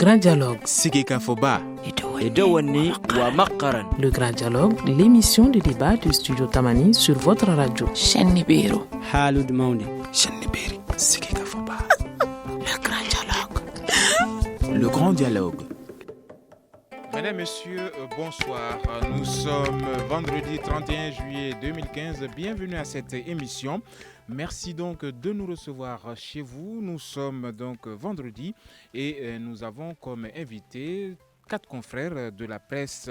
Grand Dialogue. Sigeka Foba. Edouani wa Makaran. Le Grand Dialogue, l'émission de débat du Studio Tamani sur votre radio. Chaîne Nibéro. Haloud Mauni. Chaîne Nibéri. Sigeka Foba. Le Grand Dialogue. Le Grand Dialogue. Mesdames, Messieurs, bonsoir. Nous sommes vendredi 31 juillet 2015. Bienvenue à cette émission. Merci donc de nous recevoir chez vous. Nous sommes donc vendredi et nous avons comme invité 4 confrères de la presse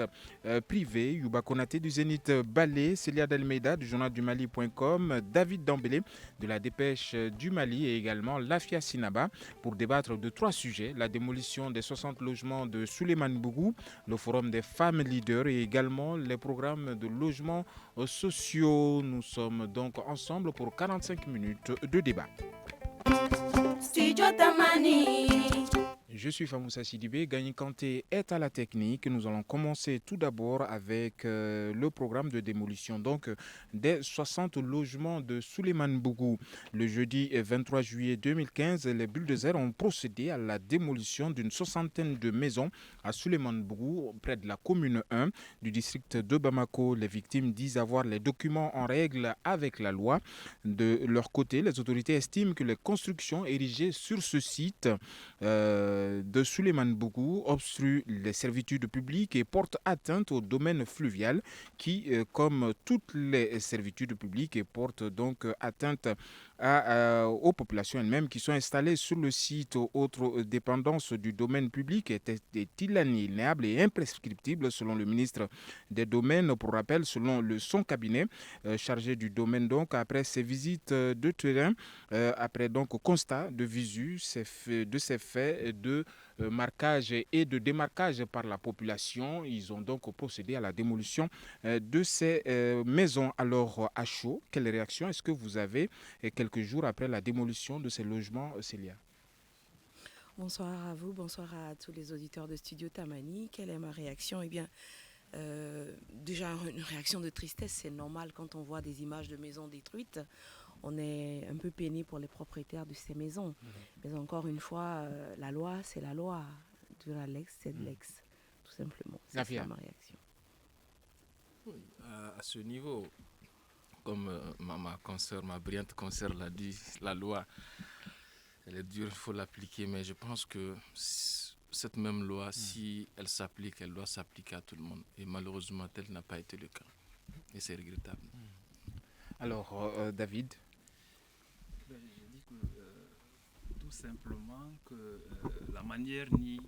privée, Youba Konaté du Zénith Balé, Célia Delmeida du journal du Mali.com, David Dambélé de la Dépêche du Mali et également Lafia Sinaba pour débattre de 3 sujets, la démolition des 60 logements de Souleymane Bougou, le forum des femmes leaders et également les programmes de logements sociaux. Nous sommes donc ensemble pour 45 minutes de débat. Studio Tamani. Je suis Famoussa Sidibé, Gagné Kanté est à la technique. Nous allons commencer tout d'abord avec le programme de démolition des 60 logements de Souleymane Bougou. Le jeudi 23 juillet 2015, les bulldozers ont procédé à la démolition d'une 60aine de maisons à Souleymane Bougou, près de la commune 1 du district de Bamako. Les victimes disent avoir les documents en règle avec la loi. De leur côté, les autorités estiment que les constructions érigées sur ce site de Souleymane Bougou obstrue les servitudes publiques et porte atteinte au domaine fluvial qui, comme toutes les servitudes publiques, porte donc atteinte aux populations elles-mêmes qui sont installées sur le site. Autre dépendance du domaine public est inaliénable et imprescriptible selon le ministre des Domaines. Pour rappel, selon son cabinet chargé du domaine, donc après ces visites de terrain, après donc constat de visu de ces faits de marquage et de démarquage par la population, ils ont donc procédé à la démolition de ces maisons. Alors à chaud, quelle réaction est-ce que vous avez quelques jours après la démolition de ces logements, Célia? Bonsoir à vous, bonsoir à tous les auditeurs de Studio Tamani. Quelle est ma réaction? Eh bien, déjà une réaction de tristesse, c'est normal quand on voit des images de maisons détruites. On est un peu peiné pour les propriétaires de ces maisons. Mais encore une fois, la loi, c'est la loi. De la lex, c'est de l'ex, tout simplement. C'est ça ma réaction. Oui, à ce niveau, comme ma brillante consoeur l'a dit, la loi, elle est dure, il faut l'appliquer. Mais je pense que cette même loi, si elle s'applique, elle doit s'appliquer à tout le monde. Et malheureusement, tel n'a pas été le cas. Et c'est regrettable. Alors, David? Je dis que tout simplement que la manière n'y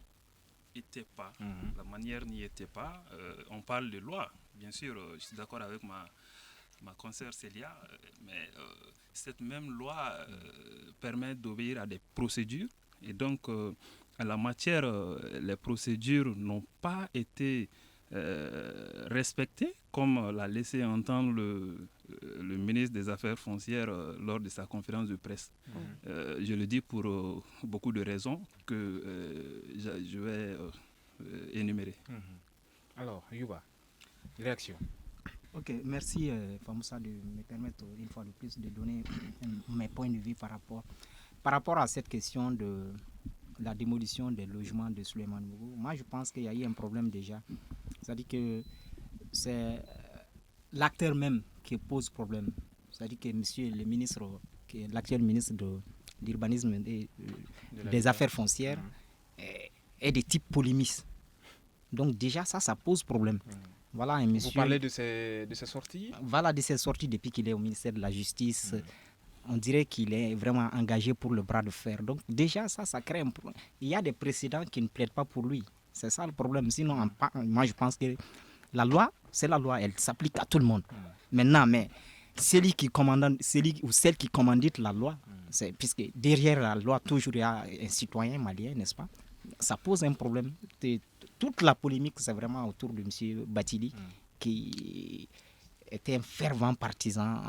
était pas. La manière n'y était pas. On parle de loi, bien sûr. Je suis d'accord avec ma consoeur Célia, mais cette même loi permet d'obéir à des procédures. Et donc, en la matière, les procédures n'ont pas été respectées, comme l'a laissé entendre le ministre des Affaires foncières lors de sa conférence de presse. Je le dis pour beaucoup de raisons que je vais énumérer. Alors, Youba, réaction. Ok, merci Famoussa de me permettre une fois de plus de donner mes points de vue par rapport à cette question de la démolition des logements de Souleymane Bougou. Moi, je pense qu'il y a eu un problème déjà. C'est-à-dire que c'est l'acteur même qui pose problème. C'est-à-dire que monsieur le ministre, qui est l'actuel ministre de l'urbanisme et des affaires foncières, est de type polémiste. Donc déjà, ça pose problème. Voilà, un monsieur, vous parlez de ses sorties? Voilà, de ses sorties depuis qu'il est au ministère de la Justice. On dirait qu'il est vraiment engagé pour le bras de fer. Donc déjà, ça crée un problème. Il y a des précédents qui ne plaident pas pour lui. C'est ça le problème. Sinon, moi, je pense que la loi, c'est la loi. Elle s'applique à tout le monde. Maintenant, mais celui ou celle qui commandite la loi, puisque derrière la loi, toujours il y a un citoyen malien, n'est-ce pas? Ça pose un problème. Toute la polémique, c'est vraiment autour de M. Batili, qui était un fervent partisan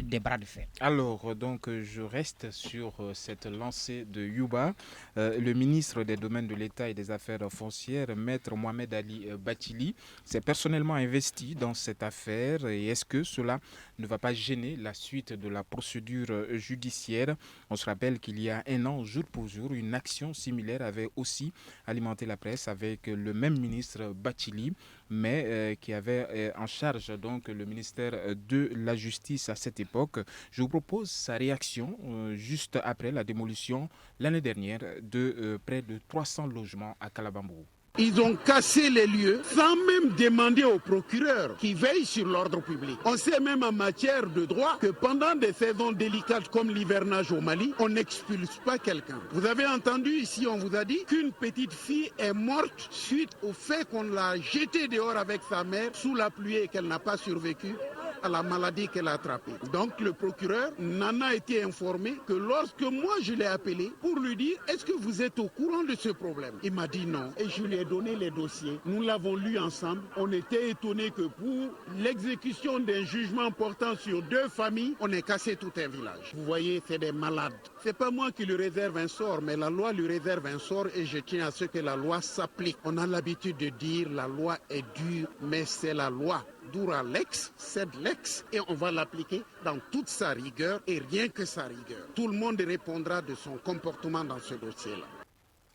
des bras de fer. Alors, donc, je reste sur cette lancée de Yuba. Le ministre des Domaines de l'État et des Affaires foncières, Maître Mohamed Ali Bathily, s'est personnellement investi dans cette affaire. Et est-ce que cela ne va pas gêner la suite de la procédure judiciaire? On se rappelle qu'il y a un an, jour pour jour, une action similaire avait aussi alimenté la presse avec le même ministre Bathily, mais qui avait en charge donc le ministère de la Justice à cette époque. Je vous propose sa réaction juste après la démolition l'année dernière de près de 300 logements à Kalabambou. Ils ont cassé les lieux sans même demander au procureur qui veille sur l'ordre public. On sait même en matière de droit que pendant des saisons délicates comme l'hivernage au Mali, on n'expulse pas quelqu'un. Vous avez entendu ici, on vous a dit qu'une petite fille est morte suite au fait qu'on l'a jetée dehors avec sa mère sous la pluie et qu'elle n'a pas survécu à la maladie qu'elle a attrapée. Donc le procureur n'en a été informé que lorsque moi je l'ai appelé pour lui dire est-ce que vous êtes au courant de ce problème? Il m'a dit non et je lui ai donné les dossiers. Nous l'avons lu ensemble. On était étonnés que pour l'exécution d'un jugement portant sur 2 familles, on ait cassé tout un village. Vous voyez, c'est des malades. C'est pas moi qui lui réserve un sort, mais la loi lui réserve un sort et je tiens à ce que la loi s'applique. On a l'habitude de dire la loi est dure, mais c'est la loi. Dura lex, sed lex, et on va l'appliquer dans toute sa rigueur et rien que sa rigueur. Tout le monde répondra de son comportement dans ce dossier-là.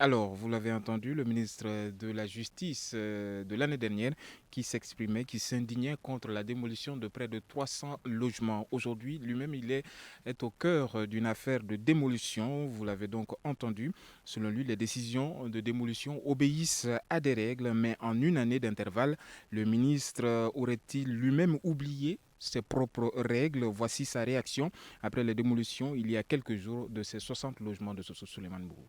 Alors, vous l'avez entendu, le ministre de la Justice de l'année dernière qui s'exprimait, qui s'indignait contre la démolition de près de 300 logements. Aujourd'hui, lui-même, il est au cœur d'une affaire de démolition. Vous l'avez donc entendu. Selon lui, les décisions de démolition obéissent à des règles, mais en une année d'intervalle, le ministre aurait-il lui-même oublié ses propres règles? Voici sa réaction après la démolition il y a quelques jours de ces 60 logements de Soso Souleymane Bourou.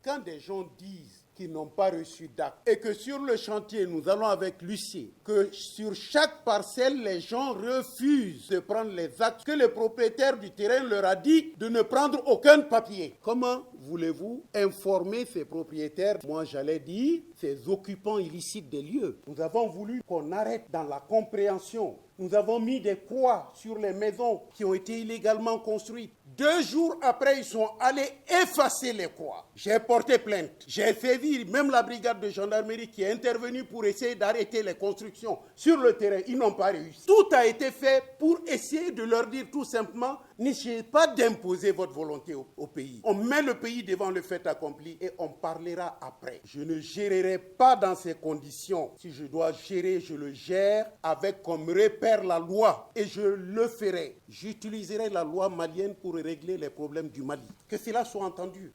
Quand des gens disent qu'ils n'ont pas reçu d'acte et que sur le chantier, nous allons avec l'huissier, que sur chaque parcelle, les gens refusent de prendre les actes, que le propriétaire du terrain leur a dit de ne prendre aucun papier. Comment voulez-vous informer ces propriétaires? Moi, j'allais dire, ces occupants illicites des lieux. Nous avons voulu qu'on arrête dans la compréhension. Nous avons mis des croix sur les maisons qui ont été illégalement construites. 2 jours après, ils sont allés effacer les croix. J'ai porté plainte. J'ai saisi même la brigade de gendarmerie qui est intervenue pour essayer d'arrêter les constructions sur le terrain. Ils n'ont pas réussi. Tout a été fait pour essayer de leur dire tout simplement, n'essayez pas d'imposer votre volonté au pays. On met le pays devant le fait accompli et on parlera après. Je ne gérerai pas dans ces conditions. Si je dois gérer, je le gère avec comme repère la loi et je le ferai. J'utiliserai la loi malienne pour régler les problèmes du Mali. Que cela soit entendu.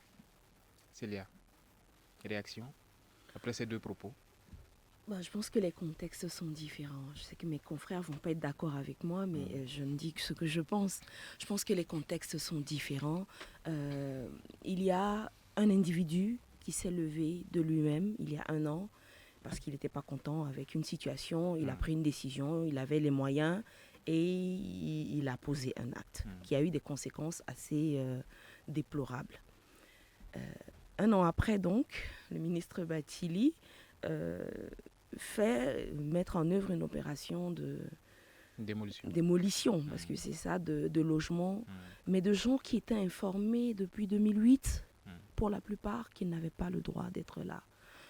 Célia, réaction après ces 2 propos? Je pense que les contextes sont différents. Je sais que mes confrères ne vont pas être d'accord avec moi, mais je ne dis que ce que je pense. Je pense que les contextes sont différents. Il y a un individu qui s'est levé de lui-même il y a 1 an parce qu'il n'était pas content avec une situation. Il a pris une décision, il avait les moyens et il a posé un acte qui a eu des conséquences assez déplorables. 1 an après, donc, le ministre Bathily fait mettre en œuvre une opération de démolition parce que c'est ça, de logements, mais de gens qui étaient informés depuis 2008, pour la plupart, qui n'avaient pas le droit d'être là.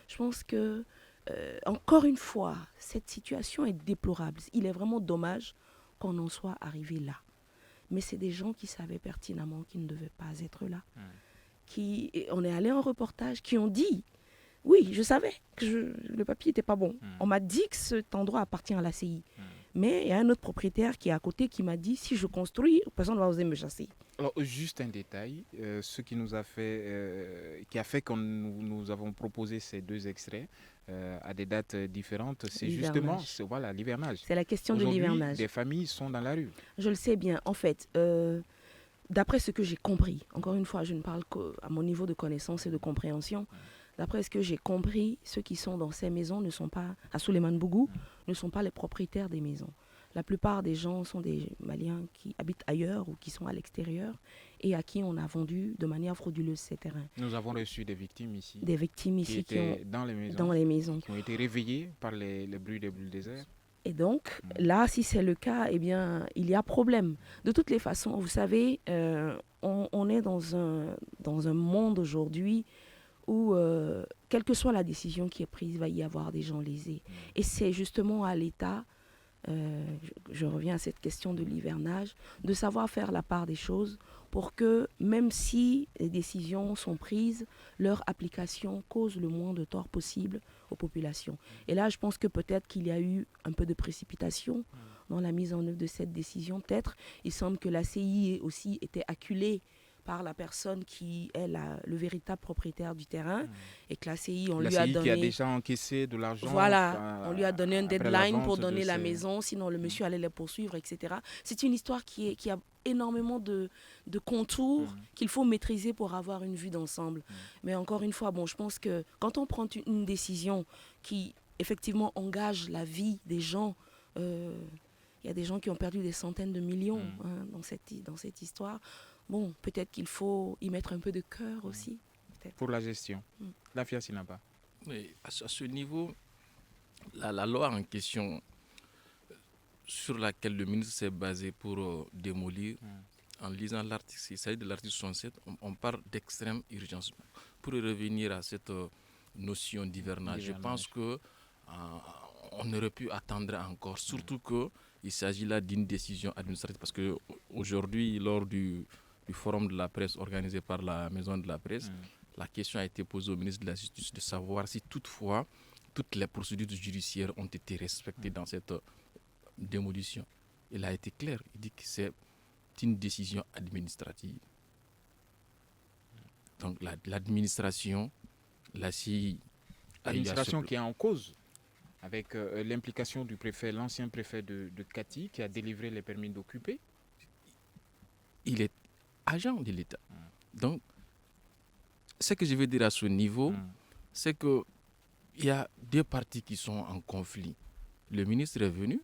Je pense que, encore une fois, cette situation est déplorable. Il est vraiment dommage qu'on en soit arrivé là. Mais c'est des gens qui savaient pertinemment qu'ils ne devaient pas être là. On est allé en reportage, qui ont dit, oui, je savais que le papier n'était pas bon. On m'a dit que cet endroit appartient à la CI. Mais il y a un autre propriétaire qui est à côté qui m'a dit, si je construis, personne ne va oser me chasser. Alors, juste un détail, ce qui nous a fait, qui a fait que nous avons proposé ces 2 extraits à des dates différentes, c'est justement l'hivernage. C'est la question de l'hivernage. Des familles sont dans la rue. Je le sais bien. En fait, d'après ce que j'ai compris, encore une fois, je ne parle qu'à mon niveau de connaissance et de compréhension, d'après ce que j'ai compris, ceux qui sont dans ces maisons ne sont pas, à Souleymane Bougou, ne sont pas les propriétaires des maisons. La plupart des gens sont des Maliens qui habitent ailleurs ou qui sont à l'extérieur et à qui on a vendu de manière frauduleuse ces terrains. Nous avons reçu des victimes ici. Des victimes ici qui étaient dans les maisons. Qui ont été réveillées par les bruits des bulles déserts. Et donc, là, si c'est le cas, eh bien, il y a problème. De toutes les façons, vous savez, on est dans un monde aujourd'hui où, quelle que soit la décision qui est prise, il va y avoir des gens lésés. Et c'est justement à l'État, je reviens à cette question de l'hivernage, de savoir faire la part des choses pour que, même si les décisions sont prises, leur application cause le moins de tort possible aux populations. Et là, je pense que peut-être qu'il y a eu un peu de précipitation dans la mise en œuvre de cette décision. Peut-être, il semble que la CI aussi était acculée par la personne qui est le véritable propriétaire du terrain et que la CI, on lui a donné... qui a déjà encaissé de l'argent. Voilà, on lui a donné un deadline pour donner la maison, sinon le monsieur allait les poursuivre, etc. C'est une histoire qui a énormément de contours qu'il faut maîtriser pour avoir une vue d'ensemble. Mais encore une fois, bon, je pense que quand on prend une décision qui, effectivement, engage la vie des gens, il y a des gens qui ont perdu des centaines de millions dans cette histoire. Bon, peut-être qu'il faut y mettre un peu de cœur aussi. Pour la gestion. La FIA Sinaba. Oui, à ce niveau, la loi en question sur laquelle le ministre s'est basé pour démolir, en lisant l'article, il s'agit de l'article 67, on parle d'extrême urgence. Pour revenir à cette notion d'hivernage, je pense qu'on aurait pu attendre encore, surtout qu'il s'agit là d'une décision administrative, parce qu'aujourd'hui, lors du forum de la presse organisé par la Maison de la Presse, la question a été posée au ministre de la Justice de savoir si toutefois toutes les procédures judiciaires ont été respectées dans cette démolition. Il a été clair, il dit que c'est une décision administrative. Donc l'administration, la CI... L'administration qui est en cause, avec l'implication du préfet, l'ancien préfet de Kati, qui a délivré les permis d'occuper. Il est agent de l'État. Donc, ce que je veux dire à ce niveau, c'est qu'il y a deux parties qui sont en conflit. Le ministre est venu,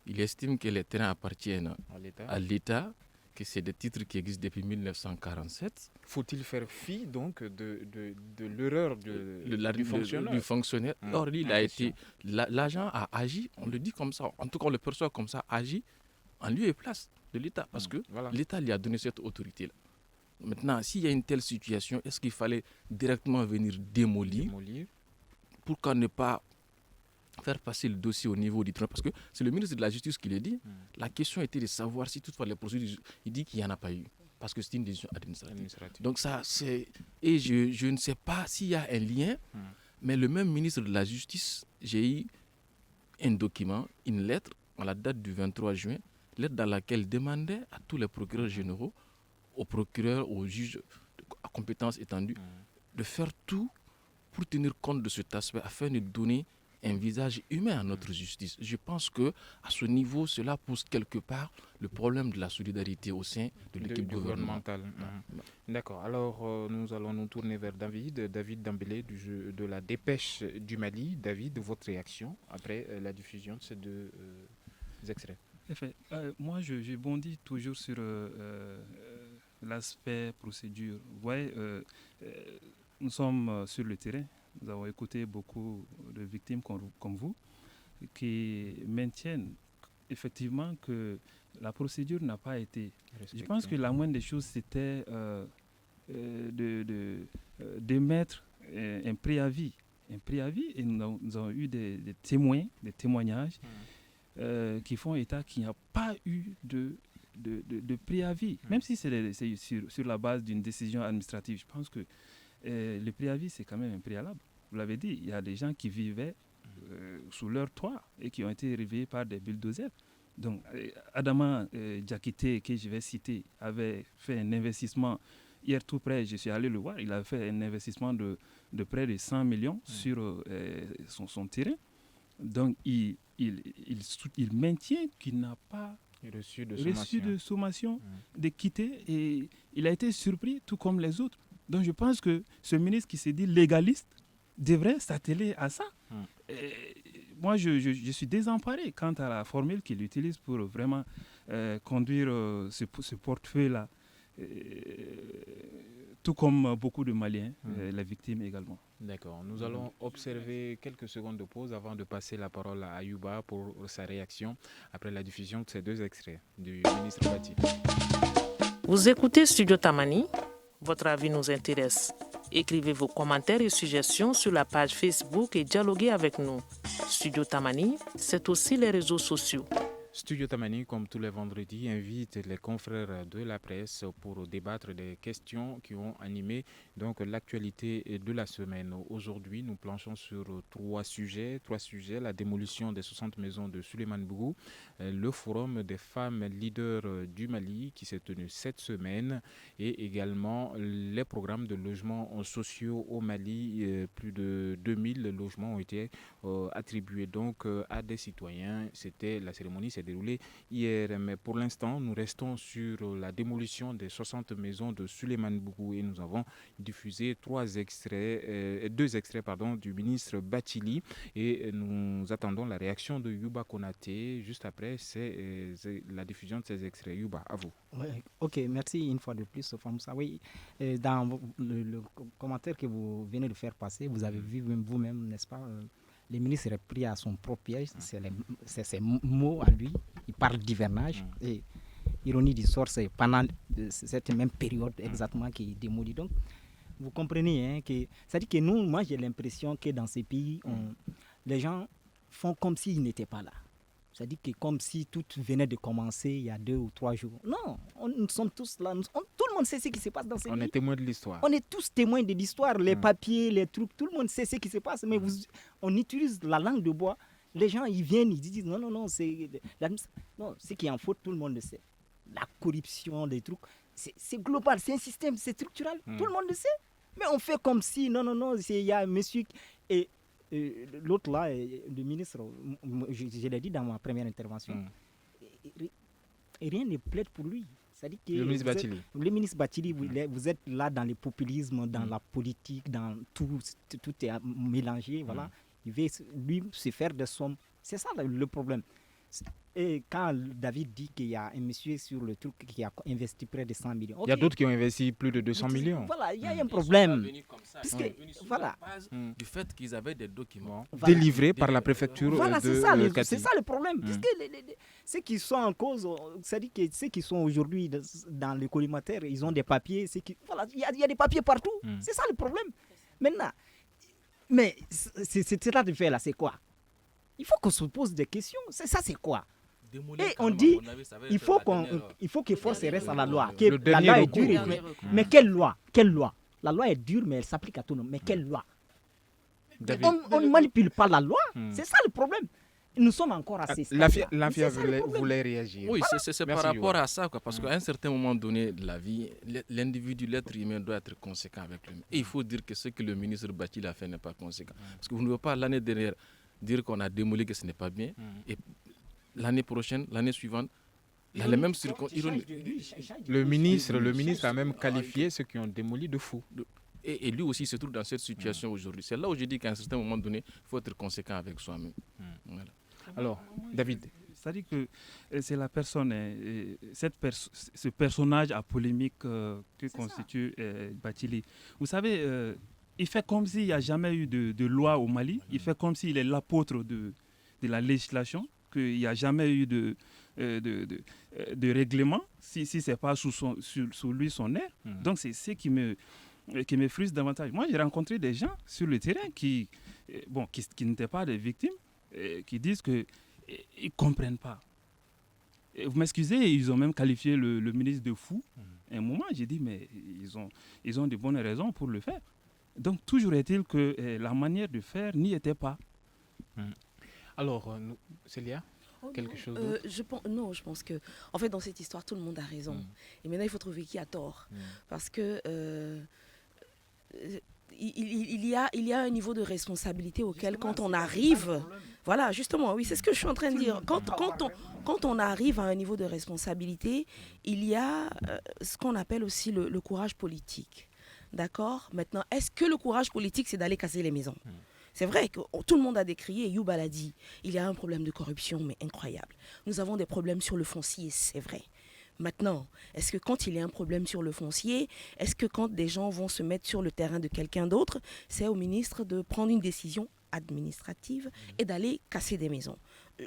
il estime que les terrains appartiennent à l'État, que c'est des titres qui existent depuis 1947. Faut-il faire fi donc de l'erreur du fonctionnaire? Du fonctionnaire. Or, il a été, l'agent a agi, on le dit comme ça, en tout cas on le perçoit comme ça, agi en lieu et place de l'État, parce que l'État lui a donné cette autorité-là. Maintenant, s'il y a une telle situation, est-ce qu'il fallait directement venir démolir? Pourquoi ne pas faire passer le dossier au niveau du tribunal? Parce que c'est le ministre de la Justice qui l'a dit. La question était de savoir si toutefois les procédures, il dit qu'il n'y en a pas eu, parce que c'est une décision administrative. Donc ça, c'est... Et je ne sais pas s'il y a un lien, mais le même ministre de la Justice, j'ai eu un document, une lettre, à la date du 23 juin, lettre dans laquelle il demandait à tous les procureurs généraux, aux procureurs, aux juges à compétence étendue, de faire tout pour tenir compte de cet aspect afin de donner un visage humain à notre justice. Je pense que à ce niveau, cela pose quelque part le problème de la solidarité au sein de l'équipe gouvernementale. D'accord. Alors, nous allons nous tourner vers David Dambélé de la Dépêche du Mali. David, votre réaction après la diffusion de ces deux extraits? Moi, je bondis toujours sur l'aspect procédure. Vous voyez, nous sommes sur le terrain. Nous avons écouté beaucoup de victimes comme vous qui maintiennent effectivement que la procédure n'a pas été respectée. Je pense que la moindre des choses, c'était d'émettre un préavis. Et nous avons eu des témoignages qui font état qu'il n'y a pas eu de préavis. Même si c'est sur la base d'une décision administrative, je pense que le préavis, c'est quand même un préalable. Vous l'avez dit, il y a des gens qui vivaient sous leur toit et qui ont été réveillés par des bulldozers. Donc, Adama Diakité, que je vais citer, avait fait un investissement, hier tout près, je suis allé le voir, il a fait un investissement de près de 100 millions sur son terrain. Donc, il maintient qu'il n'a pas reçu de sommation de quitter et il a été surpris, tout comme les autres. Donc je pense que ce ministre qui s'est dit légaliste devrait s'atteler à ça. Moi, je suis désemparé quant à la formule qu'il utilise pour vraiment conduire ce portefeuille-là. tout comme beaucoup de Maliens, les victimes également. D'accord. Nous allons observer quelques secondes de pause avant de passer la parole à Ayouba pour sa réaction après la diffusion de ces 2 extraits du ministre Bati. Vous écoutez Studio Tamani, votre avis nous intéresse. Écrivez vos commentaires et suggestions sur la page Facebook et dialoguez avec nous. Studio Tamani, c'est aussi les réseaux sociaux. Studio Tamani, comme tous les vendredis, invite les confrères de la presse pour débattre des questions qui ont animé donc l'actualité de la semaine. Aujourd'hui, nous planchons sur 3 sujets. La démolition des 60 maisons de Souleymane Bougou, le forum des femmes leaders du Mali qui s'est tenu cette semaine et également les programmes de logements sociaux au Mali. Plus de 2000 logements ont été attribués donc à des citoyens. La cérémonie s'est déroulée hier, mais pour l'instant, nous restons sur la démolition des 60 maisons de Souleymane Bougou et nous avons diffusé 2 extraits du ministre Bathily et nous attendons la réaction de Youba Konaté juste après la diffusion de ces extraits. Youba, à vous. Ouais, ok, merci une fois de plus, Famoussa. Oui, dans le commentaire que vous venez de faire passer, vous avez vu vous-même, n'est-ce pas, le ministre est pris à son propre piège, c'est ses mots à lui, il parle d'hivernage. Et ironie du sort, c'est pendant cette même période exactement qu'il démolit. Donc, vous comprenez, c'est-à-dire que moi j'ai l'impression que dans ces pays, les gens font comme s'ils n'étaient pas là. C'est-à-dire que comme si tout venait de commencer il y a 2 ou 3 jours. Non, nous sommes tous là. Tout le monde sait ce qui se passe dans ces pays. On est témoins de l'histoire. On est tous témoins de l'histoire. Les papiers, les trucs, tout le monde sait ce qui se passe. Mais on utilise la langue de bois. Les gens, ils viennent, ils disent non, c'est ce qui est en faute, tout le monde le sait. La corruption, des trucs, c'est global, c'est un système, c'est structurel. Tout le monde le sait. Mais on fait comme si, non, il y a un monsieur... Et l'autre là, le ministre, je l'ai dit dans ma première intervention, et rien ne plaide pour lui. C'est-à-dire que le ministre Bathily. Le ministre Bathily, vous êtes là dans le populisme, dans la politique, dans tout est mélangé. Voilà. Il veut lui se faire des sommes. C'est ça le problème. Et quand David dit qu'il y a un monsieur sur le truc qui a investi près de 100 millions. Il y a d'autres qui ont investi plus de 200 millions. Voilà, il y a un problème. Voilà. Du fait qu'ils avaient des documents délivrés par la préfecture voilà, de c'est ça le problème. Puisque ceux qui sont en cause, c'est-à-dire que ceux qui sont aujourd'hui dans le collimateur, ils ont des papiers. Voilà, il y a des papiers partout. C'est ça le problème. Maintenant, mais c'est ça de faire là, c'est quoi? Il faut qu'on se pose des questions. C'est quoi? Et on dit, il faut que force reste à la loi. Que la loi est dure. Mais quelle loi? La loi est dure, mais elle s'applique à tout le monde. Mais quelle loi? On ne manipule pas la loi. C'est ça le problème. Nous sommes encore à ces stades. L'AFIA voulait réagir. Oui, c'est par rapport à ça. Parce qu'à un certain moment donné de la vie, l'individu, l'être humain doit être conséquent avec lui. Et il faut dire que ce que le ministre Bathily a fait n'est pas conséquent. Parce que vous ne pouvez pas l'année dernière dire qu'on a démoli, que ce n'est pas bien. Et l'année prochaine, l'année suivante, les mêmes circonstances. Le ministre a même qualifié ceux qui ont démoli de fous. Et lui aussi se trouve dans cette situation aujourd'hui. C'est là où je dis qu'à un certain moment donné, il faut être conséquent avec soi-même. Voilà. Alors, David. C'est-à-dire que c'est la personne, ce personnage à polémique que constitue Bathily. Vous savez, il fait comme s'il n'y a jamais eu de loi au Mali. Il fait comme s'il est l'apôtre de la législation, qu'il n'y a jamais eu de règlement, si ce n'est pas sous lui son air. Donc c'est ce qui me frustre davantage. Moi, j'ai rencontré des gens sur le terrain qui n'étaient pas des victimes, qui disent qu'ils ne comprennent pas. Et vous m'excusez, ils ont même qualifié le ministre de fou. À un moment, j'ai dit, mais ils ont de bonnes raisons pour le faire. Donc, toujours est-il que la manière de faire n'y était pas. Alors, Célia, quelque chose d'autre? Je pense que, en fait, dans cette histoire, tout le monde a raison. Et maintenant, il faut trouver qui a tort. Parce que il y a un niveau de responsabilité auquel, quand on arrive... Voilà, justement, oui, c'est ce que je suis en train de dire. Quand on arrive à un niveau de responsabilité, il y a ce qu'on appelle aussi le courage politique. D'accord? Maintenant, est-ce que le courage politique, c'est d'aller casser les maisons? C'est vrai que tout le monde a décrié, Youba l'a dit, il y a un problème de corruption, mais incroyable. Nous avons des problèmes sur le foncier, c'est vrai. Maintenant, est-ce que quand il y a un problème sur le foncier, est-ce que quand des gens vont se mettre sur le terrain de quelqu'un d'autre, c'est au ministre de prendre une décision administrative et d'aller casser des maisons?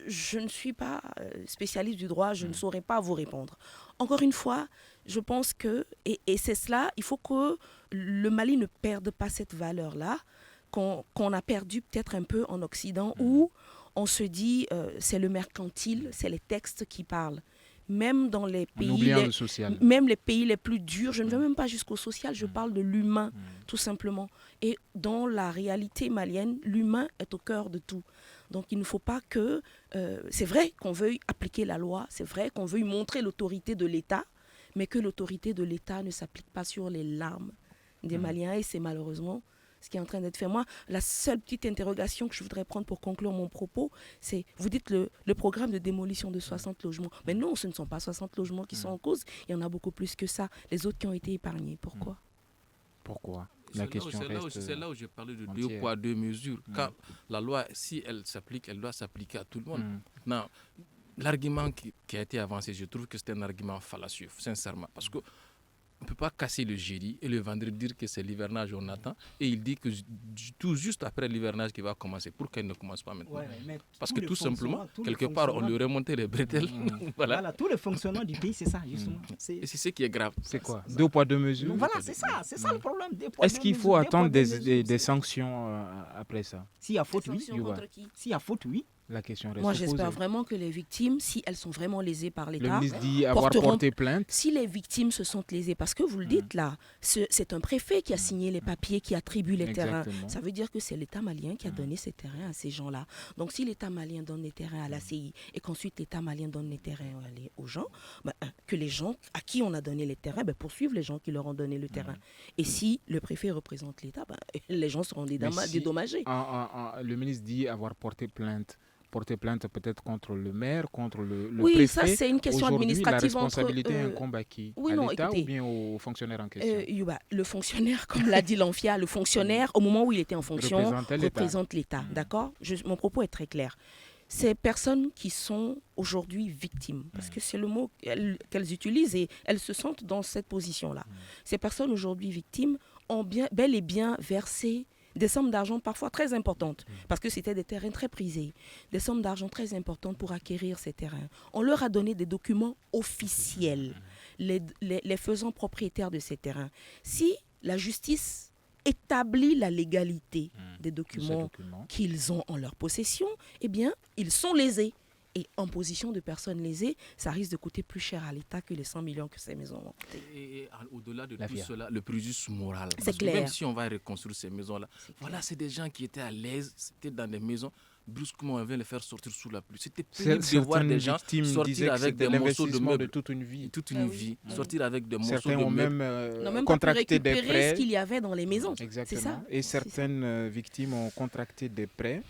Je ne suis pas spécialiste du droit, je ne saurais pas vous répondre. Encore une fois, je pense que, et c'est cela, il faut que le Mali ne perde pas cette valeur-là, qu'on a perdu peut-être un peu en Occident, où on se dit c'est le mercantile, c'est les textes qui parlent. Même dans les pays, même les pays les plus durs, je ne vais même pas jusqu'au social, je parle de l'humain, tout simplement. Et dans la réalité malienne, l'humain est au cœur de tout. Donc il ne faut pas que... c'est vrai qu'on veuille appliquer la loi, c'est vrai qu'on veuille montrer l'autorité de l'État, mais que l'autorité de l'État ne s'applique pas sur les larmes des Maliens. Et c'est malheureusement ce qui est en train d'être fait. Moi, la seule petite interrogation que je voudrais prendre pour conclure mon propos, c'est, vous dites le programme de démolition de 60 logements. Mais non, ce ne sont pas 60 logements qui sont en cause. Il y en a beaucoup plus que ça. Les autres qui ont été épargnés. Pourquoi ? Pourquoi ? C'est là où j'ai parlé de deux poids, deux mesures. Quand la loi, si elle s'applique, elle doit s'appliquer à tout le monde. Non, l'argument qui a été avancé, je trouve que c'est un argument fallacieux, sincèrement. Parce que on ne peut pas casser le jeudi et le vendredi dire que c'est l'hivernage, on attend. Et il dit que tout juste après l'hivernage qui va commencer. Pourquoi il ne commence pas maintenant ? Parce que tout simplement, quelque part, on lui remontait les bretelles. Voilà, tout le fonctionnement du pays, c'est ça, justement. Et c'est ce qui est grave. C'est quoi ? Deux poids, deux mesures ? Voilà, c'est ça le problème. Est-ce qu'il faut attendre des sanctions après ça ? S'il y a faute, oui. S'il y a faute, oui. La question reste Moi, j'espère vraiment que les victimes, si elles sont vraiment lésées par l'État, le ministre dit avoir porté plainte. Si les victimes se sentent lésées, parce que vous le dites là, c'est un préfet qui a signé les papiers, qui attribue les terrains. Ça veut dire que c'est l'État malien qui a donné ces terrains à ces gens-là. Donc, si l'État malien donne les terrains à l'ACI et qu'ensuite l'État malien donne les terrains aux gens, que les gens à qui on a donné les terrains poursuivent les gens qui leur ont donné le terrain. Et si le préfet représente l'État, les gens seront dédommagés. Le ministre dit avoir porté plainte peut-être contre le maire, contre le préfet. Oui, ça c'est une question administrative. La responsabilité incombe à qui ? À l'État ou bien au fonctionnaire en question ? Le fonctionnaire, comme l'a dit l'ANFIA, le fonctionnaire, au moment où il était en fonction, représente l'État. D'accord ? Mon propos est très clair. Ces personnes qui sont aujourd'hui victimes, parce que c'est le mot qu'elles utilisent et elles se sentent dans cette position-là. Ces personnes aujourd'hui victimes ont bel et bien versé des sommes d'argent parfois très importantes, parce que c'était des terrains très prisés, des sommes d'argent très importantes pour acquérir ces terrains. On leur a donné des documents officiels, les faisant propriétaires de ces terrains. Si la justice établit la légalité des documents qu'ils ont en leur possession, eh bien, ils sont lésés. Et en position de personnes lésées, ça risque de coûter plus cher à l'État que les 100 millions que ces maisons ont coûté. Et au-delà de tout cela, le préjudice moral. C'est clair. Même si on va reconstruire ces maisons-là, c'est des gens qui étaient à l'aise, c'était dans des maisons. Brusquement, on vient les faire sortir sous la pluie. C'était pénible de voir des gens sortir avec des morceaux de meubles. De toute une vie. Sortir avec des morceaux de meubles. Certains ont même contracté des prêts. Ce qu'il y avait dans les maisons. Exactement. C'est ça. Et certaines victimes ont contracté des prêts,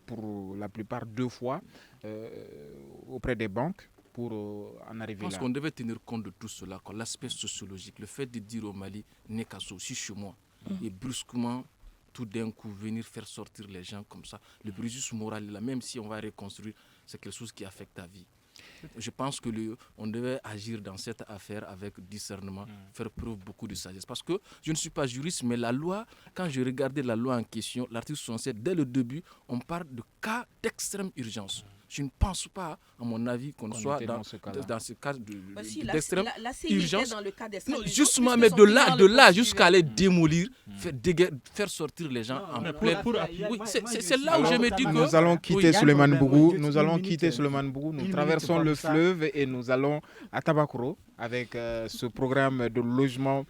pour la plupart 2 fois, auprès des banques pour en arriver là. Je pense qu'on devait tenir compte de tout cela, l'aspect sociologique, le fait de dire au Mali, n'est qu'à aussi chez moi. Et brusquement, tout d'un coup, venir faire sortir les gens comme ça. Le préjudice moral, là, même si on va reconstruire, c'est quelque chose qui affecte ta vie. Je pense qu'on devait agir dans cette affaire avec discernement, faire preuve beaucoup de sagesse. Parce que je ne suis pas juriste, mais la loi, quand je regardais la loi en question, l'article 67, dès le début, on parle de cas d'extrême urgence. Je ne pense pas, à mon avis, qu'on soit dans ce cas d'extrême urgence. Dans le cas d'extrême urgence. Justement, mais de là jusqu'à aller démolir, faire sortir les gens en pleine... C'est là où je me dis que... Nous allons quitter Souleymane Bougou. Nous traversons le fleuve et nous allons à Tabakoro avec ce programme de logements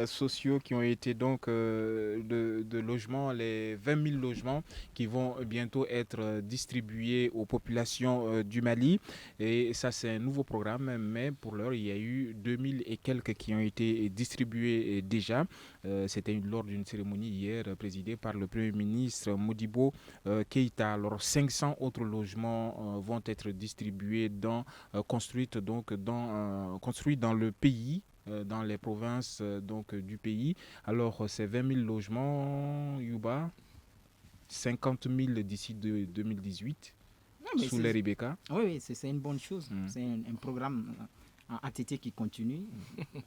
sociaux qui ont été donc de logements, les 20 000 logements qui vont bientôt être distribués aux populations du Mali. Et ça, c'est un nouveau programme, mais pour l'heure, il y a eu 2000 et quelques qui ont été distribués déjà. C'était lors d'une cérémonie hier présidée par le Premier ministre Modibo Keïta. Alors, 500 autres logements vont être distribués, construits dans le pays, dans les provinces du pays. Alors, ces 20 000 logements, Yuba, 50 000 d'ici 2018. Sous les Rebecca. Oui, c'est une bonne chose. C'est un programme en ATT qui continue,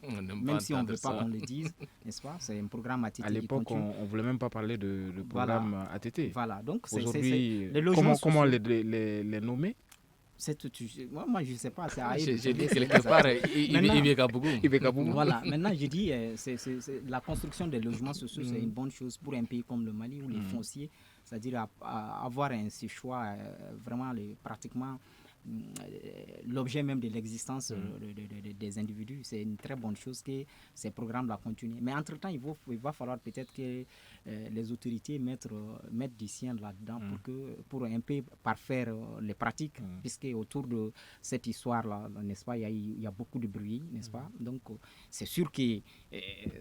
On n'aime même pas si on ne veut entendre pas ça. qu'on le dise, n'est-ce pas? C'est un programme ATT À qui l'époque, continue. on ne voulait même pas parler de programme ATT. Voilà, donc Aujourd'hui, les logements comment sociaux. les nommer? Moi, je ne sais pas, c'est à J'ai eux de dit trouver, quelque c'est part, Maintenant- il y a Voilà, maintenant je dis, la construction des logements sociaux, c'est une bonne chose pour un pays comme le Mali où les fonciers, c'est-à-dire avoir ce choix, vraiment pratiquement l'objet même de l'existence des individus, c'est une très bonne chose que ces programmes-là continuent. Mais entre-temps, il va falloir peut-être que les autorités mettent du sien là-dedans pour un peu parfaire les pratiques, puisque autour de cette histoire-là, n'est-ce pas, il y a beaucoup de bruit, n'est-ce pas? Donc, c'est sûr que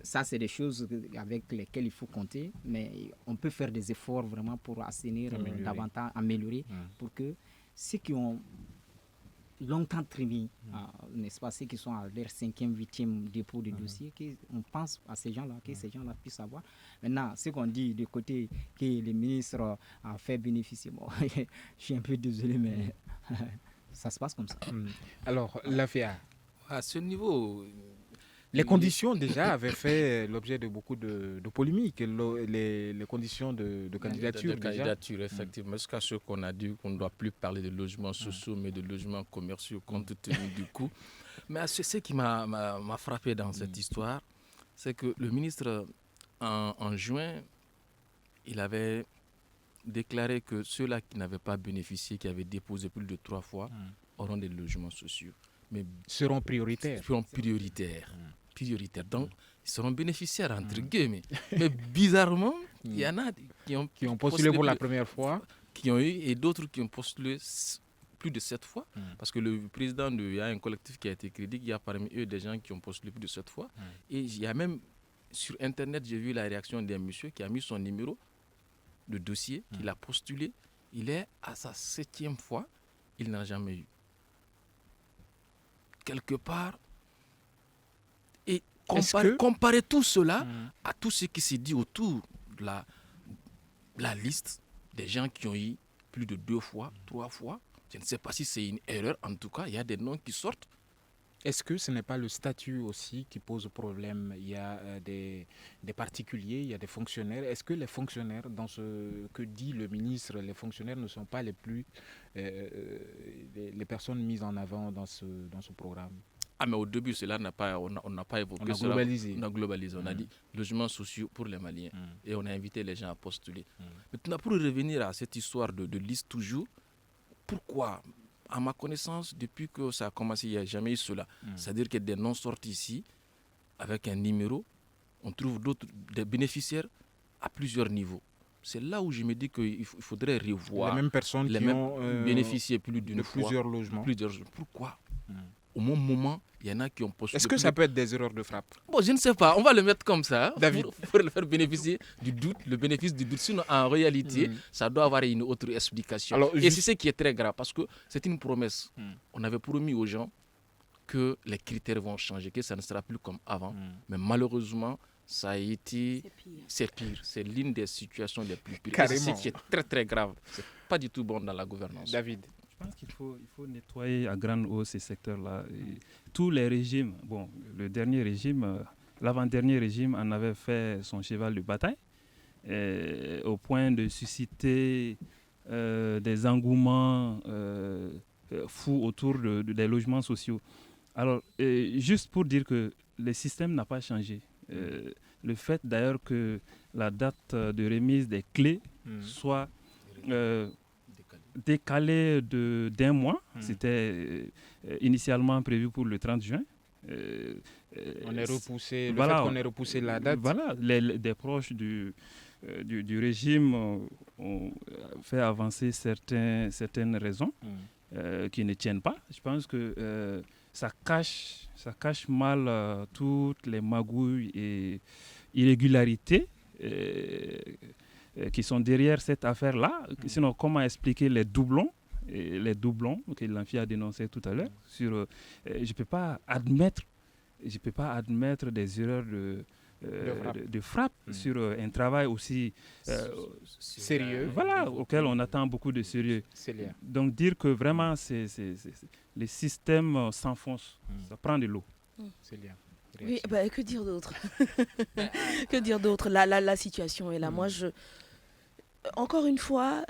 ça, c'est des choses avec lesquelles il faut compter, mais on peut faire des efforts vraiment pour assainir davantage, améliorer, pour que ceux qui ont longtemps trimé, n'est-ce pas, ceux qui sont à leur 5e, 8e dépôt de dossier, qu'on pense à ces gens-là, que ces gens-là puissent savoir. Maintenant, ce qu'on dit de côté que le ministre a fait bénéficier, bon, je suis un peu désolé, mais ça se passe comme ça. Alors, l'AFEA, À ce niveau, les conditions déjà avaient fait l'objet de beaucoup de polémiques, les conditions de candidature. de candidature, effectivement, jusqu'à ce qu'on a dit qu'on ne doit plus parler de logements sociaux, mais de logements commerciaux, compte tenu du coût. Mais ce qui m'a frappé dans cette histoire, c'est que le ministre, en juin, il avait déclaré que ceux-là qui n'avaient pas bénéficié, qui avaient déposé plus de 3 fois, auront des logements sociaux. Mais seront prioritaires. Donc, ils seront bénéficiaires, entre guillemets. Mais bizarrement, il y en a qui ont postulé pour la première fois. Qui ont eu, et d'autres qui ont postulé plus de 7 fois. Parce que le président, il y a un collectif qui a été créé, il y a parmi eux des gens qui ont postulé plus de 7 fois. Et il y a même, sur Internet, j'ai vu la réaction d'un monsieur qui a mis son numéro de dossier, qu'il a postulé. Il est à sa 7e fois, il n'a jamais eu. Quelque part, et comparer tout cela à tout ce qui s'est dit autour de la liste des gens qui ont eu plus de 2 fois, 3 fois. Je ne sais pas si c'est une erreur, en tout cas, il y a des noms qui sortent. Est-ce que ce n'est pas le statut aussi qui pose problème? Il y a des particuliers, il y a des fonctionnaires. Est-ce que les fonctionnaires, dans ce que dit le ministre, les fonctionnaires ne sont pas les personnes mises en avant dans ce programme? Ah, mais au début, on n'a pas évoqué on a cela. globalisé. On a globalisé. On a dit logements sociaux pour les Maliens. Et on a invité les gens à postuler. Maintenant, pour revenir à cette histoire de liste toujours, pourquoi? À ma connaissance, depuis que ça a commencé, il n'y a jamais eu cela. C'est-à-dire que des noms sortent ici, avec un numéro, on trouve des bénéficiaires à plusieurs niveaux. C'est là où je me dis qu'il faudrait revoir. Les mêmes personnes qui ont bénéficié plus d'une fois. Plusieurs logements. Pourquoi? Au même moment, il y en a qui ont postulé. Est-ce que ça peut être des erreurs de frappe? Bon, je ne sais pas. On va le mettre comme ça, David. pour le faire bénéficier du doute, le bénéfice du doute. Sinon, en réalité, ça doit avoir une autre explication. Alors, et c'est ce qui est très grave, parce que c'est une promesse. On avait promis aux gens que les critères vont changer, que ça ne sera plus comme avant. Mais malheureusement, ça a été... C'est pire. C'est l'une des situations les plus pires. Carrément. C'est ce qui est très, très grave. C'est pas du tout bon dans la gouvernance. David. Je pense qu'il faut nettoyer à grande eau ces secteurs-là. Et tous les régimes, bon, le dernier régime, l'avant-dernier régime en avait fait son cheval de bataille, au point de susciter des engouements fous autour des logements sociaux. Alors, juste pour dire que le système n'a pas changé. Le fait d'ailleurs que la date de remise des clés soit décalée d'un mois, c'était initialement prévu pour le 30 juin. On est repoussé, le fait qu'on ait repoussé la date. Voilà, des proches du régime ont fait avancer certaines raisons qui ne tiennent pas. Je pense que ça cache mal toutes les magouilles et irrégularités qui sont derrière cette affaire-là. Sinon, comment expliquer les doublons que l'ANFI a dénoncé tout à l'heure je ne peux pas admettre des erreurs de frappe sur un travail aussi sérieux. Voilà, auquel on attend beaucoup de sérieux. Donc dire que vraiment les systèmes s'enfoncent, ça prend de l'eau. Oui, que dire d'autre? Que dire d'autre? La situation est là. Moi, encore une fois,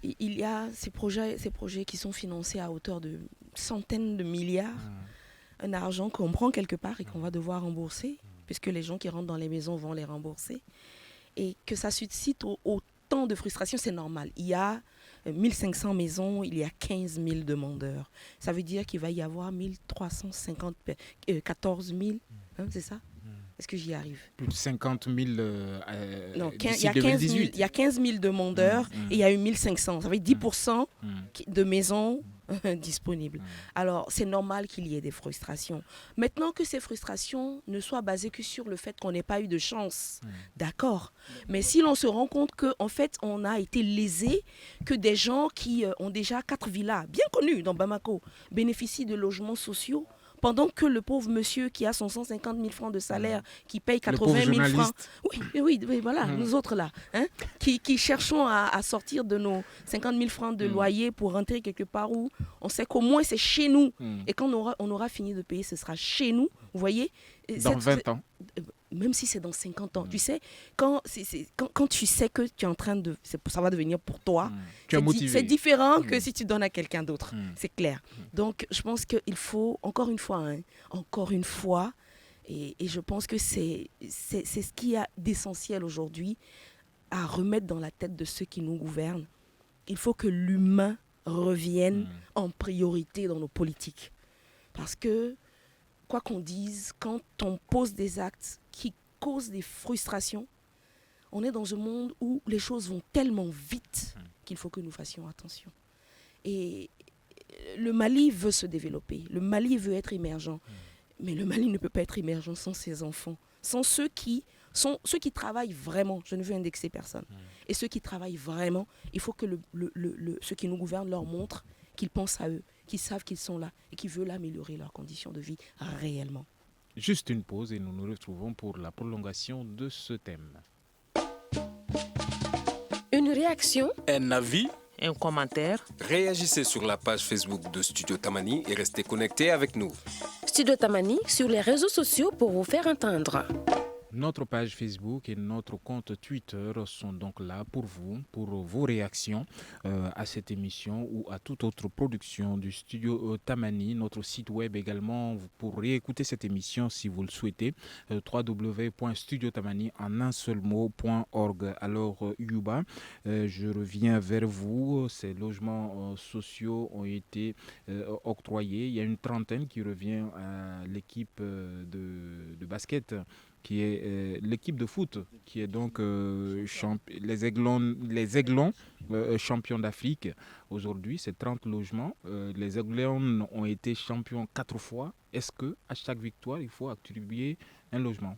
il y a ces projets qui sont financés à hauteur de centaines de milliards. Un argent qu'on prend quelque part et qu'on va devoir rembourser, puisque les gens qui rentrent dans les maisons vont les rembourser. Et que ça suscite autant de frustration, c'est normal. Il y a 1500 maisons, il y a 15 000 demandeurs. Ça veut dire qu'il va y avoir 14 000, c'est ça? Est-ce que j'y arrive? Plus de 50 000 non, d'ici 2018. Il y a 15 000 demandeurs et il y a eu 1500. Ça veut dire 10% de maisons disponibles. Alors, c'est normal qu'il y ait des frustrations. Maintenant que ces frustrations ne soient basées que sur le fait qu'on n'ait pas eu de chance, d'accord. Mais si l'on se rend compte qu'en fait, on a été lésé, que des gens qui ont déjà 4 villas, bien connus dans Bamako, bénéficient de logements sociaux, pendant que le pauvre monsieur qui a son 150 000 francs de salaire, qui paye 80 000 francs, oui, voilà, nous autres là, qui cherchons à sortir de nos 50 000 francs de loyer pour rentrer quelque part où on sait qu'au moins c'est chez nous. Et quand on aura fini de payer, ce sera chez nous, vous voyez. Dans 20 ans. Même si c'est dans 50 ans. Tu sais, quand tu sais que tu es en train de... ça va devenir pour toi. C'est différent que si tu donnes à quelqu'un d'autre. C'est clair. Donc, je pense qu'il faut, encore une fois, et je pense que c'est ce qu'il y a d'essentiel aujourd'hui à remettre dans la tête de ceux qui nous gouvernent. Il faut que l'humain revienne en priorité dans nos politiques. Parce que, quoi qu'on dise, quand on pose des actes qui causent des frustrations, on est dans un monde où les choses vont tellement vite qu'il faut que nous fassions attention. Et le Mali veut se développer, le Mali veut être émergent, mais le Mali ne peut pas être émergent sans ses enfants, sans ceux qui travaillent vraiment. Je ne veux indexer personne. Et ceux qui travaillent vraiment, il faut que ceux qui nous gouvernent leur montrent qu'ils pensent à eux, qu'ils savent qu'ils sont là et qu'ils veulent améliorer leurs conditions de vie réellement. Juste une pause et nous nous retrouvons pour la prolongation de ce thème. Une réaction, un avis, un commentaire. Réagissez sur la page Facebook de Studio Tamani et restez connectés avec nous. Studio Tamani sur les réseaux sociaux pour vous faire entendre. Notre page Facebook et notre compte Twitter sont donc là pour vous, pour vos réactions à cette émission ou à toute autre production du studio Tamani. Notre site web également, vous pourrez écouter cette émission si vous le souhaitez, www.studiotamani en un seul mot.org. Alors Yuba, je reviens vers vous. Ces logements sociaux ont été octroyés. Il y a une trentaine qui revient à l'équipe de basket, qui est l'équipe de foot, qui est donc les Aiglons champions d'Afrique. Aujourd'hui, c'est 30 logements. Les Aiglons ont été champions 4 fois. Est-ce qu'à chaque victoire, il faut attribuer un logement?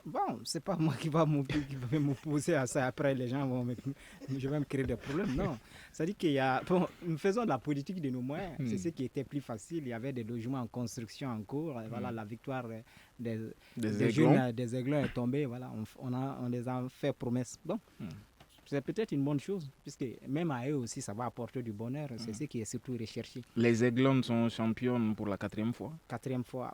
Bon, c'est pas moi qui va m'opposer à ça. Après, les gens je vais me créer des problèmes. Non, ça dit qu'il y a... Bon, nous faisons de la politique de nos moyens. C'est ce qui était plus facile. Il y avait des logements en construction en cours. Voilà, la victoire des Aiglons est tombée. Voilà, on les a fait promesse. Bon, c'est peut-être une bonne chose, puisque même à eux aussi, ça va apporter du bonheur. C'est ce qui est surtout recherché. Les Aiglons sont champions pour la 4e fois. 4e fois.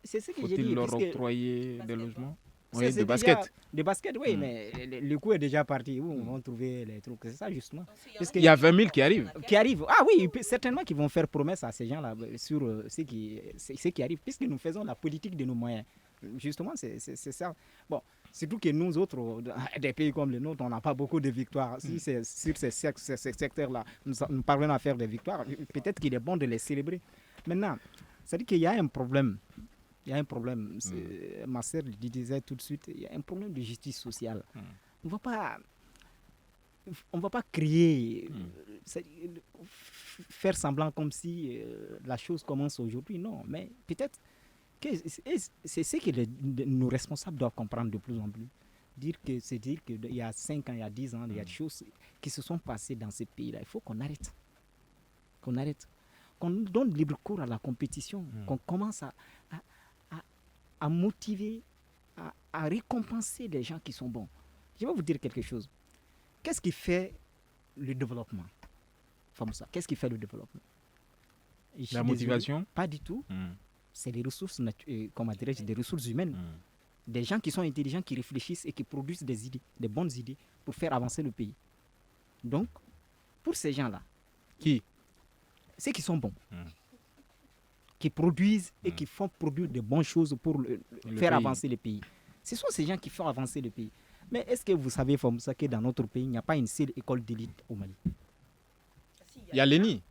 C'est ce que j'ai dit. Faut-il leur octroyer des logements? Oui, de basket. De basket, oui, mais le coup est déjà parti. Où on va trouver les trucs? C'est ça, justement. Il y a 20 000 qui arrivent. Ah oui, certainement qu'ils vont faire promesse à ces gens-là sur ce qui arrive, puisque nous faisons la politique de nos moyens. Justement, c'est ça. Bon, surtout que nous autres, des pays comme le nôtre, on n'a pas beaucoup de victoires. Si c'est sur ces secteurs-là, nous parvenons à faire des victoires, peut-être qu'il est bon de les célébrer. Maintenant, ça dit qu'il y a un problème. Il y a un problème. Ma sœur le disait tout de suite, il y a un problème de justice sociale. On ne va pas créer, faire semblant comme si la chose commence aujourd'hui. Non, mais peut-être que c'est ce que nos responsables doivent comprendre de plus en plus. C'est dire qu'il y a 5 ans, il y a 10 ans, il y a des choses qui se sont passées dans ces pays-là. Il faut qu'on arrête. Qu'on donne libre cours à la compétition, qu'on commence à motiver à récompenser des gens qui sont bons. Je vais vous dire quelque chose. Qu'est-ce qui fait le développement, Famoussa? Qu'est-ce qui fait le développement? La motivation? Pas du tout. C'est les ressources, comment dirais-je, des ressources humaines. Des gens qui sont intelligents, qui réfléchissent et qui produisent des idées, des bonnes idées pour faire avancer le pays. Donc, pour ces gens-là, ceux qui sont bons, qui produisent et qui font produire de bonnes choses pour faire avancer le pays. Ce sont ces gens qui font avancer le pays. Mais est-ce que vous savez, Famoussa, que dans notre pays, il n'y a pas une seule école d'élite au Mali? Il y a l'ENI.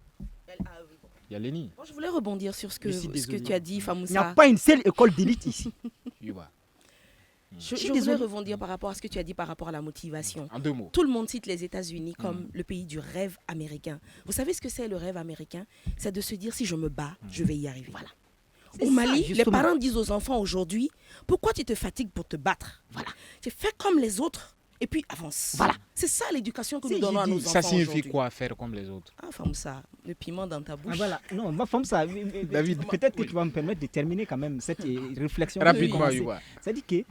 Il y a l'ENI. Moi, je voulais rebondir sur ce que tu as dit, Famoussa. Il n'y a pas une seule école d'élite ici. Je voulais rebondir par rapport à ce que tu as dit par rapport à la motivation. En 2 mots. Tout le monde cite les États-Unis comme le pays du rêve américain. Vous savez ce que c'est le rêve américain? C'est de se dire si je me bats, je vais y arriver. Voilà. Au Mali, les parents disent aux enfants aujourd'hui, pourquoi tu te fatigues pour te battre? Voilà. Tu fais comme les autres et puis avance. Voilà. C'est ça l'éducation que nous donnons à nos enfants. Ça signifie quoi, faire comme les autres? Ah, Famoussa, le piment dans ta bouche. Voilà. Non, ma Famoussa, David, peut-être que tu vas me permettre de terminer quand même cette réflexion. Rapidement, c'est-à-dire que,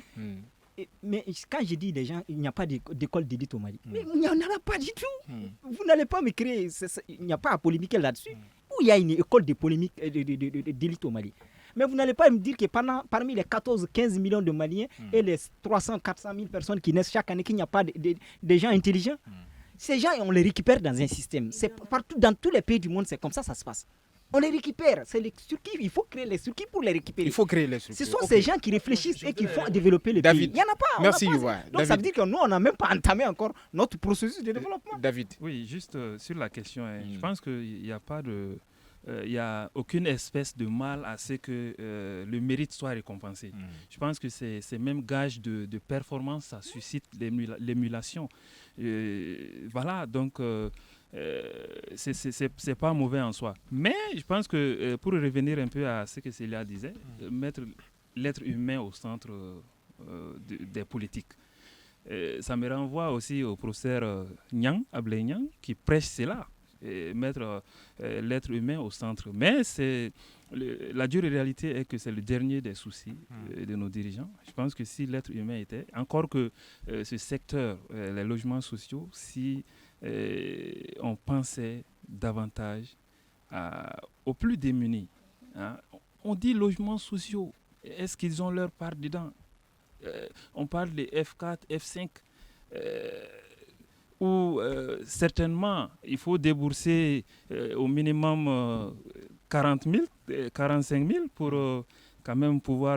mais quand je dis des gens, il n'y a pas d'école d'élite au Mali. Mais il n'y en a pas du tout. Vous n'allez pas me créer, il n'y a pas à polémiquer là-dessus. Où il y a une école de polémique d'élite au Mali. Mais vous n'allez pas me dire que parmi les 14-15 millions de Maliens et les 300-400 000 personnes qui naissent chaque année, qu'il n'y a pas de gens intelligents. Ces gens, on les récupère dans un système. C'est partout, dans tous les pays du monde, c'est comme ça ça se passe. On les récupère. C'est les circuits, il faut créer les circuits pour les récupérer. Il faut créer les circuits. Ce sont ces gens qui réfléchissent et qui font développer le pays. Il n'y en a pas. Merci, Yuva. Donc ça veut dire que nous, on n'a même pas entamé encore notre processus de développement. David. Oui, juste sur la question, je pense qu'il n'y a pas de... il n'y a aucune espèce de mal à ce que le mérite soit récompensé. Je pense que c'est même gage de performance, ça suscite l'émulation. Voilà, donc c'est pas mauvais en soi. Mais je pense que pour revenir un peu à ce que Célia disait, mettre l'être humain au centre des politiques. Ça me renvoie aussi au professeur Ablé Niang qui prêche cela. Et mettre l'être humain au centre. Mais la dure réalité est que c'est le dernier des soucis de nos dirigeants. Je pense que si l'être humain était, encore que ce secteur, les logements sociaux, si on pensait davantage aux plus démunis. Hein. On dit logements sociaux. Est-ce qu'ils ont leur part dedans? On parle des F4, F5. Où certainement il faut débourser au minimum 40 000, 45 000 pour quand même pouvoir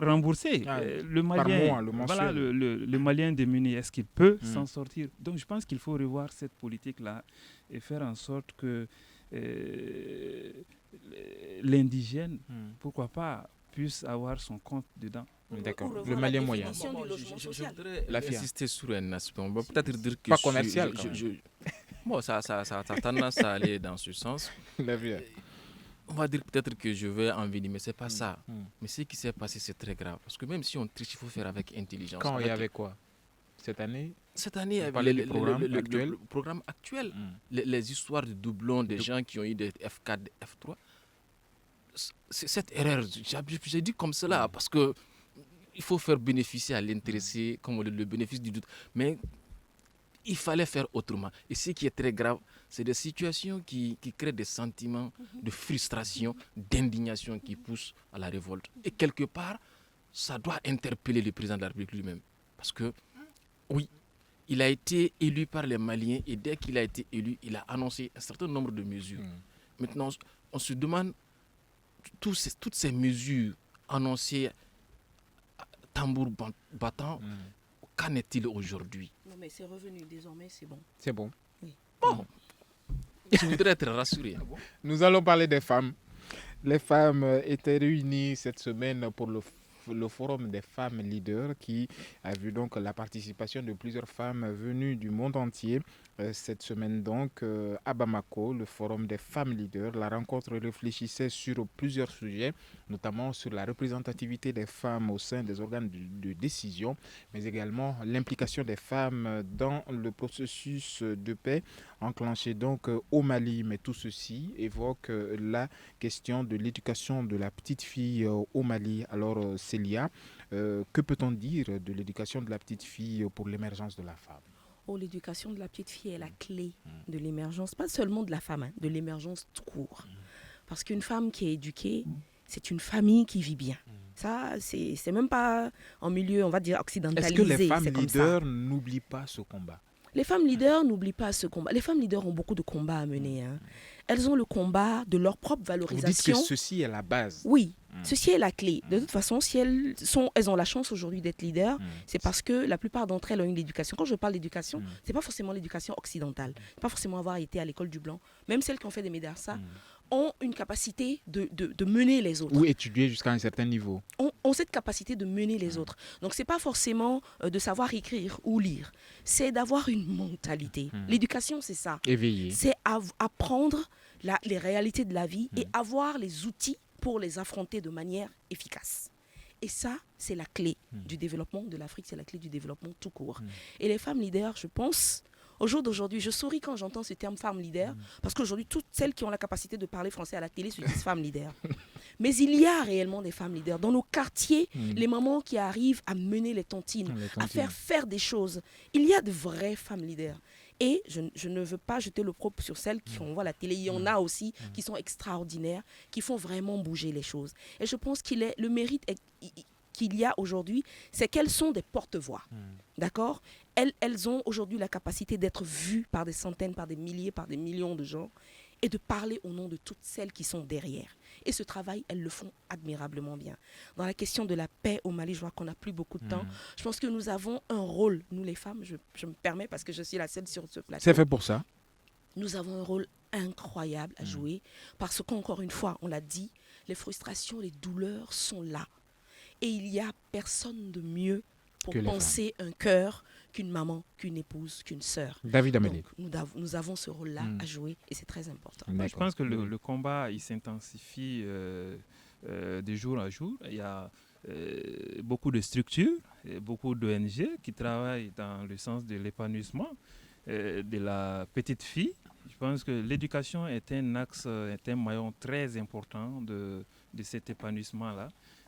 rembourser. Le Malien, voilà, le Malien démuni, est-ce qu'il peut s'en sortir? Donc je pense qu'il faut revoir cette politique-là et faire en sorte que l'indigène, pourquoi pas, puisse avoir son compte dedans. D'accord. Le Malien moyen. Je voudrais insister sur un aspect. On va peut-être dire que... Pas commercial. Bon, ça a tendance à aller dans ce sens. On va dire peut-être que je vais envenimer, mais ce n'est pas ça. Mais ce qui s'est passé, c'est très grave. Parce que même si on triche, il faut faire avec intelligence. Quand il y avait quoi? Cette année, avec le programme actuel. Les histoires de doublons des gens qui ont eu des F4, des F3. C'est cette erreur, j'ai dit comme cela, parce que il faut faire bénéficier à l'intéressé, comme le bénéfice du doute. Mais il fallait faire autrement. Et ce qui est très grave, c'est des situations qui créent des sentiments de frustration, d'indignation qui poussent à la révolte. Et quelque part, ça doit interpeller le président de la République lui-même. Parce que, oui, il a été élu par les Maliens et dès qu'il a été élu, il a annoncé un certain nombre de mesures. Maintenant, on se demande, toutes ces mesures annoncées tambour battant, qu'en est-il aujourd'hui? Non, mais c'est revenu désormais, c'est bon. C'est bon. Oui. Bon. Je voudrais être rassuré. Nous allons parler des femmes. Les femmes étaient réunies cette semaine pour le forum des femmes leaders qui a vu donc la participation de plusieurs femmes venues du monde entier Cette semaine donc, à Bamako, le forum des femmes leaders, la rencontre réfléchissait sur plusieurs sujets, notamment sur la représentativité des femmes au sein des organes de décision, mais également l'implication des femmes dans le processus de paix enclenché donc au Mali. Mais tout ceci évoque la question de l'éducation de la petite fille au Mali. Alors Célia, que peut-on dire de l'éducation de la petite fille pour l'émergence de la femme? L'éducation de la petite fille est la clé de l'émergence, pas seulement de la femme, de l'émergence tout court. Parce qu'une femme qui est éduquée, c'est une famille qui vit bien. Ça, c'est même pas en milieu, on va dire, occidentalisé. Est-ce que les femmes leaders n'oublient pas ce combat? Les femmes leaders n'oublient pas ce combat. Les femmes leaders ont beaucoup de combats à mener. Elles ont le combat de leur propre valorisation. Vous dites que ceci est la base. Oui, ceci est la clé. De toute façon, si elles ont la chance aujourd'hui d'être leaders, c'est parce que la plupart d'entre elles ont une éducation. Quand je parle d'éducation, c'est pas forcément l'éducation occidentale. C'est pas forcément avoir été à l'école du blanc. Même celles qui ont fait des médarsa ont une capacité de mener les autres. Ou étudier jusqu'à un certain niveau. Ont cette capacité de mener les autres. Donc, ce n'est pas forcément de savoir écrire ou lire. C'est d'avoir une mentalité. L'éducation, c'est ça. Éveiller. C'est apprendre les réalités de la vie et avoir les outils pour les affronter de manière efficace. Et ça, c'est la clé du développement de l'Afrique, c'est la clé du développement tout court. Et les femmes leaders, je pense... Au jour d'aujourd'hui, je souris quand j'entends ce terme femme leader, parce qu'aujourd'hui, toutes celles qui ont la capacité de parler français à la télé se disent femmes leaders. Mais il y a réellement des femmes leaders. Dans nos quartiers, les mamans qui arrivent à mener les tontines, à faire des choses, il y a de vraies femmes leaders. Et je ne veux pas jeter le propre sur celles qui on voit à la télé. Il y en a aussi qui sont extraordinaires, qui font vraiment bouger les choses. Et je pense le mérite qu'il y a aujourd'hui, c'est qu'elles sont des porte-voix. D'accord ? Elles ont aujourd'hui la capacité d'être vues par des centaines, par des milliers, par des millions de gens et de parler au nom de toutes celles qui sont derrière. Et ce travail, elles le font admirablement bien. Dans la question de la paix au Mali, je vois qu'on n'a plus beaucoup de temps. Je pense que nous avons un rôle, nous les femmes, je me permets parce que je suis la seule sur ce plateau. C'est fait pour ça. Nous avons un rôle incroyable à jouer parce qu'encore une fois, on l'a dit, les frustrations, les douleurs sont là. Et il n'y a personne de mieux pour penser un cœur qu'une maman, qu'une épouse, qu'une sœur. David Amélie. Nous avons ce rôle-là à jouer et c'est très important. Je pense que le combat, il s'intensifie de jour à jour. Il y a beaucoup de structures, et beaucoup d'ONG qui travaillent dans le sens de l'épanouissement de la petite fille. Je pense que l'éducation est un axe, est un maillon très important de cet épanouissement-là.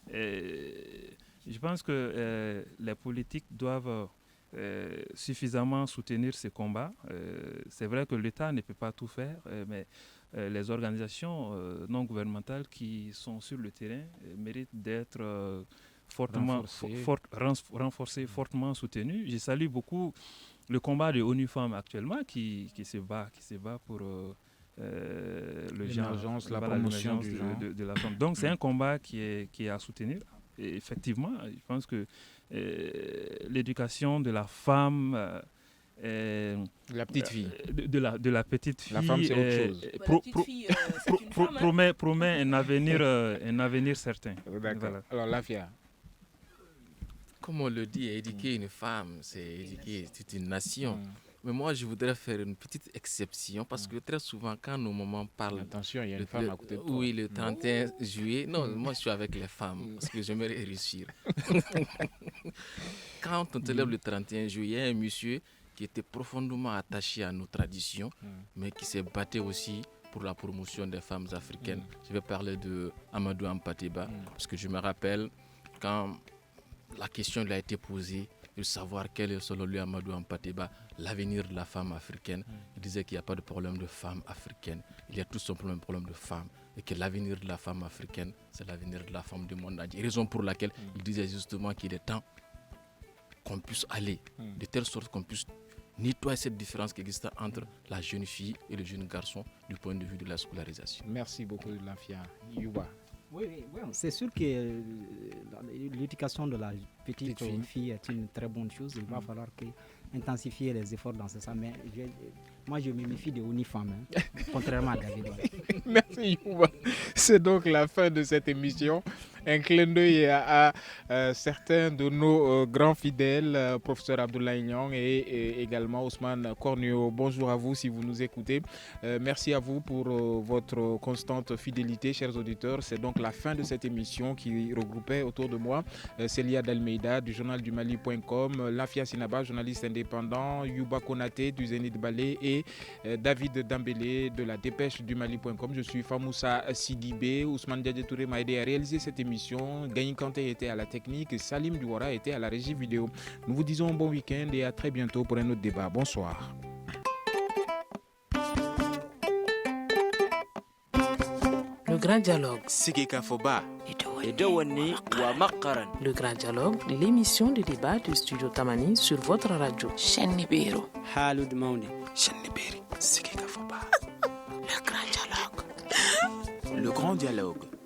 Je pense que les politiques doivent suffisamment soutenir ces combats. C'est vrai que l'État ne peut pas tout faire, mais les organisations non gouvernementales qui sont sur le terrain méritent d'être renforcées, fortement soutenues. Je salue beaucoup le combat de ONU Femmes actuellement qui se bat pour l'émergence, la promotion de la femme. Donc c'est un combat qui est à soutenir. Et effectivement, je pense que l'éducation de la femme, la petite fille, de la petite fille, la femme c'est autre chose. Promet un avenir certain. D'accord. Voilà. Alors Lafia. Comme on le dit, éduquer une femme, c'est éduquer toute une nation. Mais moi, je voudrais faire une petite exception parce que très souvent, quand nos mamans parlent... Attention, il y a une femme à côté de toi. Oui, le 31 juillet. Non, moi, je suis avec les femmes parce que j'aimerais réussir. Quand on célèbre le 31 juillet, il y a un monsieur qui était profondément attaché à nos traditions, mais qui s'est battu aussi pour la promotion des femmes africaines. Je vais parler de Amadou Hampâté-Bâ parce que je me rappelle quand la question lui a été posée de savoir quel est selon lui Amadou Hampâté-Bâ l'avenir de la femme africaine. Il disait qu'il n'y a pas de problème de femme africaine, il y a tout simplement un problème de femme et que l'avenir de la femme africaine, c'est l'avenir de la femme du monde entier. Raison pour laquelle il disait justement qu'il est temps qu'on puisse aller de telle sorte qu'on puisse nettoyer cette différence qui existe entre la jeune fille et le jeune garçon du point de vue de la scolarisation. Merci beaucoup Lafia. Yuba. Oui, c'est sûr que l'éducation de la petite fille est une très bonne chose. Il va falloir intensifier les efforts dans ce sens. Mais Moi, je me méfie de Unifam, contrairement à David. Merci Youba. C'est donc la fin de cette émission. Un clin d'œil à certains de nos grands fidèles, professeur Abdoulaye Niang et également Ousmane Cornio. Bonjour à vous si vous nous écoutez. Merci à vous pour votre constante fidélité, chers auditeurs. C'est donc la fin de cette émission qui regroupait autour de moi Célia Dalmeida du journal du Mali.com, Lafia Sinaba, journaliste indépendant, Youba Konaté du Zénith Ballet et David Dambélé de la Dépêche du Mali.com. Je suis Famoussa Sidibé. Ousmane Diadje Touré m'a aidé à réaliser cette émission. Gagny Kanté était à la technique et Salim Douara était à la régie vidéo. Nous vous disons bon week-end et à très bientôt pour un autre débat. Bonsoir. Le grand dialogue. Le grand dialogue, l'émission de débat du studio Tamani sur votre radio. Le grand dialogue.